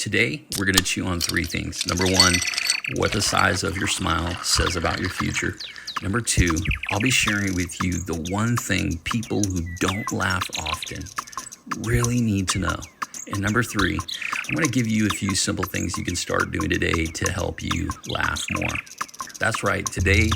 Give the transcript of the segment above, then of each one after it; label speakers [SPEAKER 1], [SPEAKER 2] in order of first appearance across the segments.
[SPEAKER 1] Today, we're going to chew on three things. Number one, what the size of your smile says about your future. Number two, I'll be sharing with you the one thing people who don't laugh often really need to know. And number three, I'm going to give you a few simple things you can start doing today to help you laugh more. That's right. Today,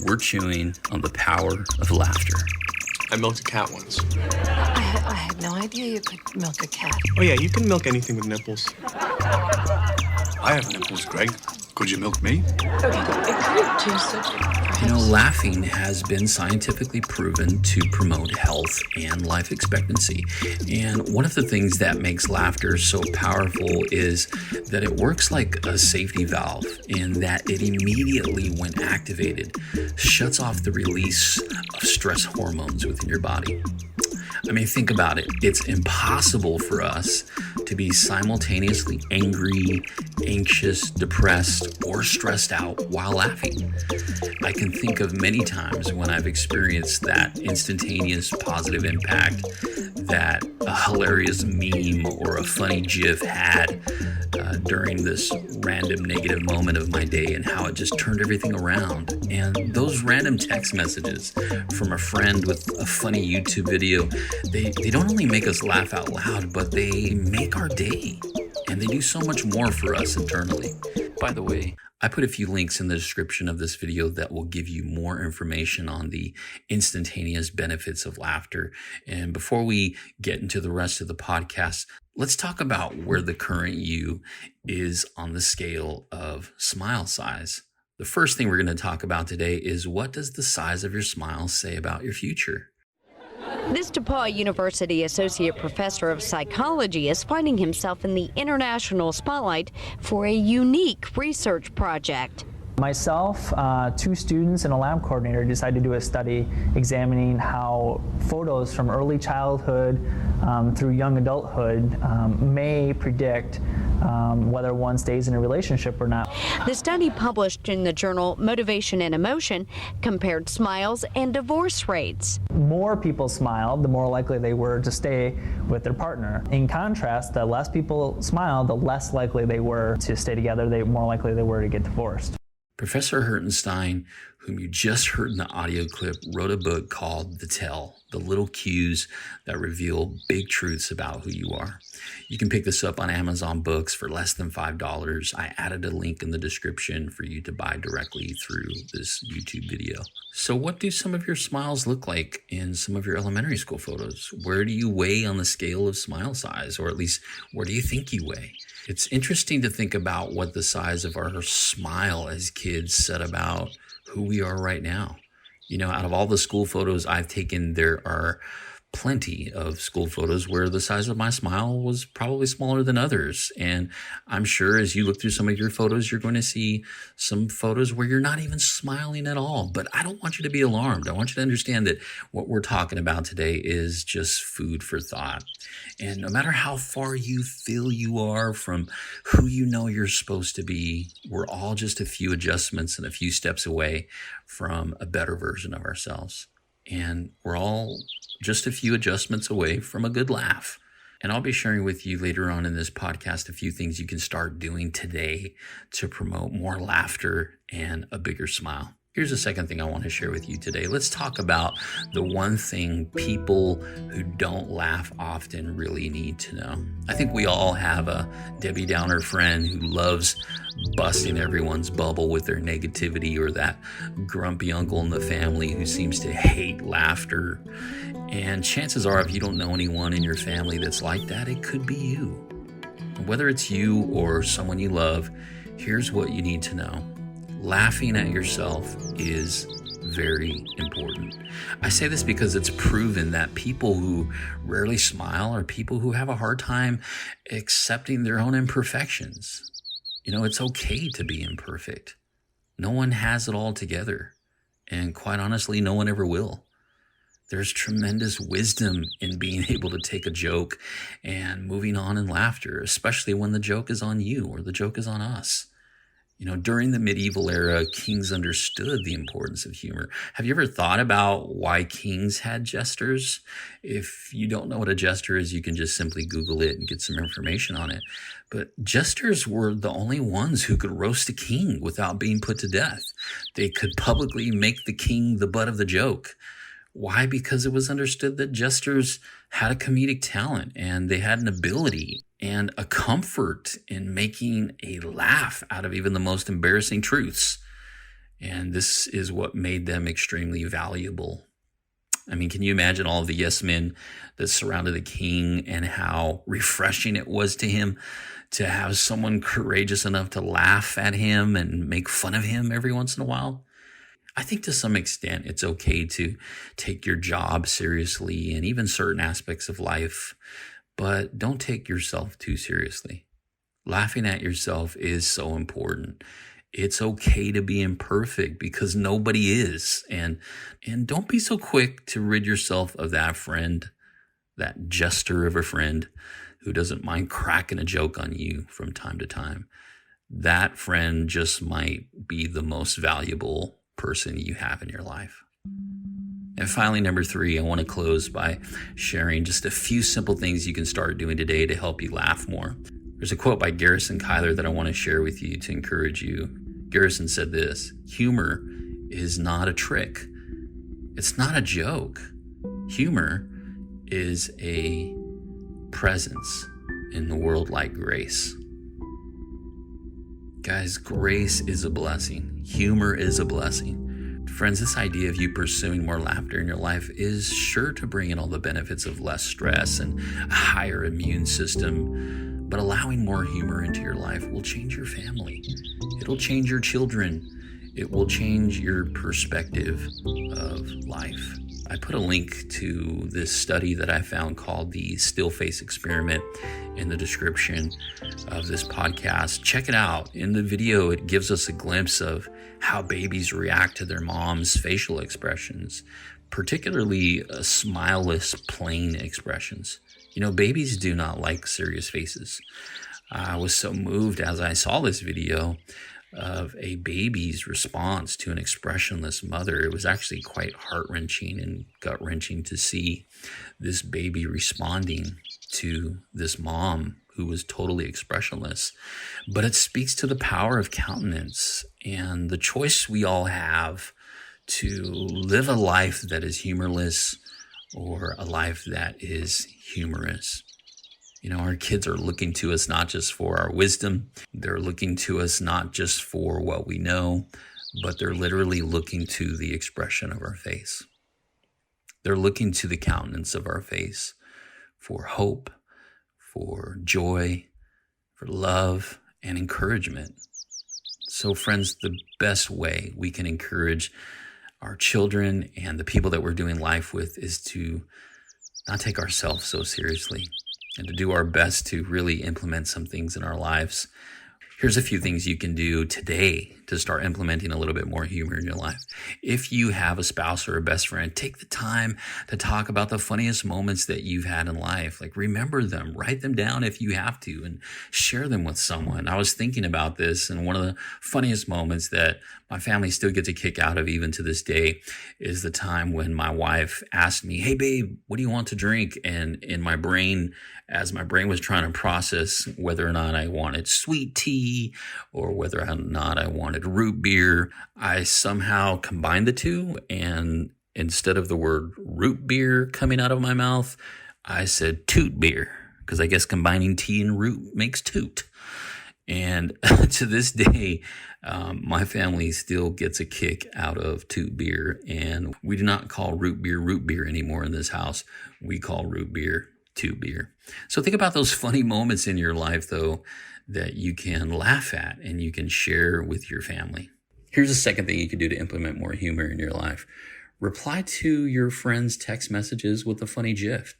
[SPEAKER 1] we're chewing on the power of laughter.
[SPEAKER 2] I milked a cat once.
[SPEAKER 3] I had no idea you could milk a cat.
[SPEAKER 2] Oh yeah, you can milk anything with nipples.
[SPEAKER 4] I have nipples, Greg. Could you milk me?
[SPEAKER 3] Okay, could you juice it? Perhaps?
[SPEAKER 1] You know, laughing has been scientifically proven to promote health and life expectancy. And one of the things that makes laughter so powerful is that it works like a safety valve in that it immediately, when activated, shuts off the release of stress hormones within your body. I mean, think about it. It's impossible for us to be simultaneously angry, anxious, depressed, or stressed out while laughing. I can think of many times when I've experienced that instantaneous positive impact that a hilarious meme or a funny GIF had during this random negative moment of my day, and how it just turned everything around. And those random text messages from a friend with a funny YouTube video, they don't only make us laugh out loud, but they make our day. And they do so much more for us internally. By the way, I put a few links in the description of this video that will give you more information on the instantaneous benefits of laughter. And before we get into the rest of the podcast, let's talk about where the current you is on the scale of smile size. The first thing we're going to talk about today is, what does the size of your smile say about your future?
[SPEAKER 5] This DePaul University Associate Professor of Psychology is finding himself in the international spotlight for a unique research project.
[SPEAKER 6] Myself, two students, and a lab coordinator decided to do a study examining how photos from early childhood through young adulthood may predict whether one stays in a relationship or not.
[SPEAKER 5] The study, published in the journal Motivation and Emotion, compared smiles and divorce rates.
[SPEAKER 6] More people smiled, the more likely they were to stay with their partner. In contrast, the less people smiled, the less likely they were to stay together, the more likely they were to get divorced.
[SPEAKER 1] Professor Hertenstein, whom you just heard in the audio clip, wrote a book called The Tell, the little cues that reveal big truths about who you are. You can pick this up on Amazon Books for less than $5. I added a link in the description for you to buy directly through this YouTube video. So what do some of your smiles look like in some of your elementary school photos? Where do you weigh on the scale of smile size, or at least where do you think you weigh? It's interesting to think about what the size of our smile as kids said about who we are right now. You know, out of all the school photos I've taken, there are plenty of school photos where the size of my smile was probably smaller than others. And I'm sure as you look through some of your photos, you're going to see some photos where you're not even smiling at all. But I don't want you to be alarmed. I want you to understand that what we're talking about today is just food for thought. And no matter how far you feel you are from who you know you're supposed to be, we're all just a few adjustments and a few steps away from a better version of ourselves. And we're all just a few adjustments away from a good laugh. And I'll be sharing with you later on in this podcast a few things you can start doing today to promote more laughter and a bigger smile. Here's the second thing I want to share with you today. Let's talk about the one thing people who don't laugh often really need to know. I think we all have a Debbie Downer friend who loves busting everyone's bubble with their negativity, or that grumpy uncle in the family who seems to hate laughter. And chances are, if you don't know anyone in your family that's like that, it could be you. Whether it's you or someone you love, here's what you need to know. Laughing at yourself is very important. I say this because it's proven that people who rarely smile are people who have a hard time accepting their own imperfections. You know, it's okay to be imperfect. No one has it all together. And quite honestly, no one ever will. There's tremendous wisdom in being able to take a joke and moving on in laughter, especially when the joke is on you or the joke is on us. During the medieval era, kings understood the importance of humor. Have you ever thought about why kings had jesters? If you don't know what a jester is, you can just simply Google it and get some information on it. But jesters were the only ones who could roast a king without being put to death. They could publicly make the king the butt of the joke. Why? Because it was understood that jesters had a comedic talent and they had an ability and a comfort in making a laugh out of even the most embarrassing truths. And this is what made them extremely valuable. I mean, can you imagine all of the yes men that surrounded the king and how refreshing it was to him to have someone courageous enough to laugh at him and make fun of him every once in a while? I think to some extent it's okay to take your job seriously and even certain aspects of life, but don't take yourself too seriously. Laughing at yourself is so important. It's okay to be imperfect because nobody is. And don't be so quick to rid yourself of that friend, that jester of a friend who doesn't mind cracking a joke on you from time to time. That friend just might be the most valuable person you have in your life. And finally, number 3, I want to close by sharing just a few simple things you can start doing today to help you laugh more. There's a quote by Garrison Keillor that I want to share with you to encourage you. Garrison said this: humor is not a trick. It's not a joke. Humor is a presence in the world like grace. Guys, grace is a blessing. Humor is a blessing. Friends, this idea of you pursuing more laughter in your life is sure to bring in all the benefits of less stress and a higher immune system. But allowing more humor into your life will change your family. It'll change your children. It will change your perspective of life. I put a link to this study that I found called the Still Face Experiment in the description of this podcast. Check it out. In the video, it gives us a glimpse of how babies react to their mom's facial expressions, particularly smileless, plain expressions. Babies do not like serious faces. I was so moved as I saw this video of a baby's response to an expressionless mother. It was actually quite heart-wrenching and gut-wrenching to see this baby responding to this mom who was totally expressionless. But it speaks to the power of countenance and the choice we all have to live a life that is humorless or a life that is humorous. Our kids are looking to us not just for our wisdom. They're looking to us not just for what we know, but they're literally looking to the expression of our face. They're looking to the countenance of our face for hope, for joy, for love, and encouragement. So friends, the best way we can encourage our children and the people that we're doing life with is to not take ourselves so seriously and to do our best to really implement some things in our lives. Here's a few things you can do today to start implementing a little bit more humor in your life. If you have a spouse or a best friend, take the time to talk about the funniest moments that you've had in life. Remember them, write them down if you have to, and share them with someone. I was thinking about this, and one of the funniest moments that my family still gets a kick out of even to this day is the time when my wife asked me, "Hey babe, what do you want to drink?" And in my brain, as my brain was trying to process whether or not I wanted sweet tea or whether or not I wanted root beer, I somehow combined the two, and instead of the word root beer coming out of my mouth, I said toot beer, because I guess combining tea and root makes toot. And to this day, my family still gets a kick out of toot beer, and we do not call root beer anymore in this house. We call root beer toot beer. So think about those funny moments in your life, though, that you can laugh at and you can share with your family. Here's a second thing you can do to implement more humor in your life. Reply to your friends' text messages with a funny GIF.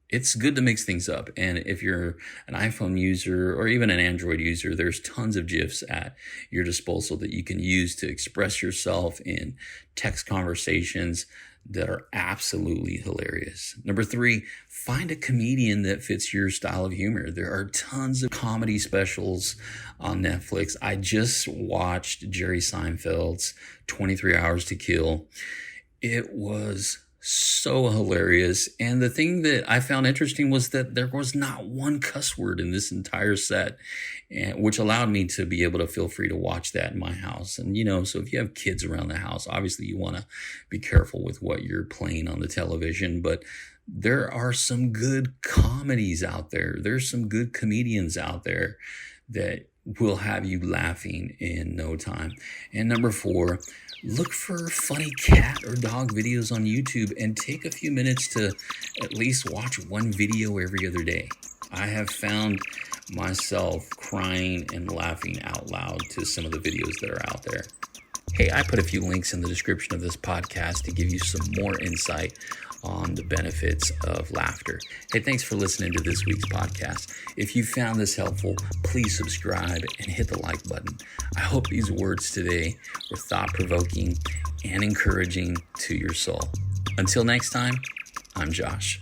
[SPEAKER 1] It's good to mix things up. And if you're an iPhone user or even an Android user, there's tons of GIFs at your disposal that you can use to express yourself in text conversations that are absolutely hilarious. Number 3, find a comedian that fits your style of humor. There are tons of comedy specials on Netflix. I just watched Jerry Seinfeld's 23 Hours to Kill. It was so hilarious. And the thing that I found interesting was that there was not one cuss word in this entire set, which allowed me to be able to feel free to watch that in my house. And, so if you have kids around the house, obviously you want to be careful with what you're playing on the television, but there are some good comedies out there. There's some good comedians out there that will have you laughing in no time. And number 4, look for funny cat or dog videos on YouTube and take a few minutes to at least watch one video every other day. I have found myself crying and laughing out loud to some of the videos that are out there. Hey, I put a few links in the description of this podcast to give you some more insight on the benefits of laughter. Hey, thanks for listening to this week's podcast. If you found this helpful, please subscribe and hit the like button. I hope these words today were thought-provoking and encouraging to your soul. Until next time, I'm Josh.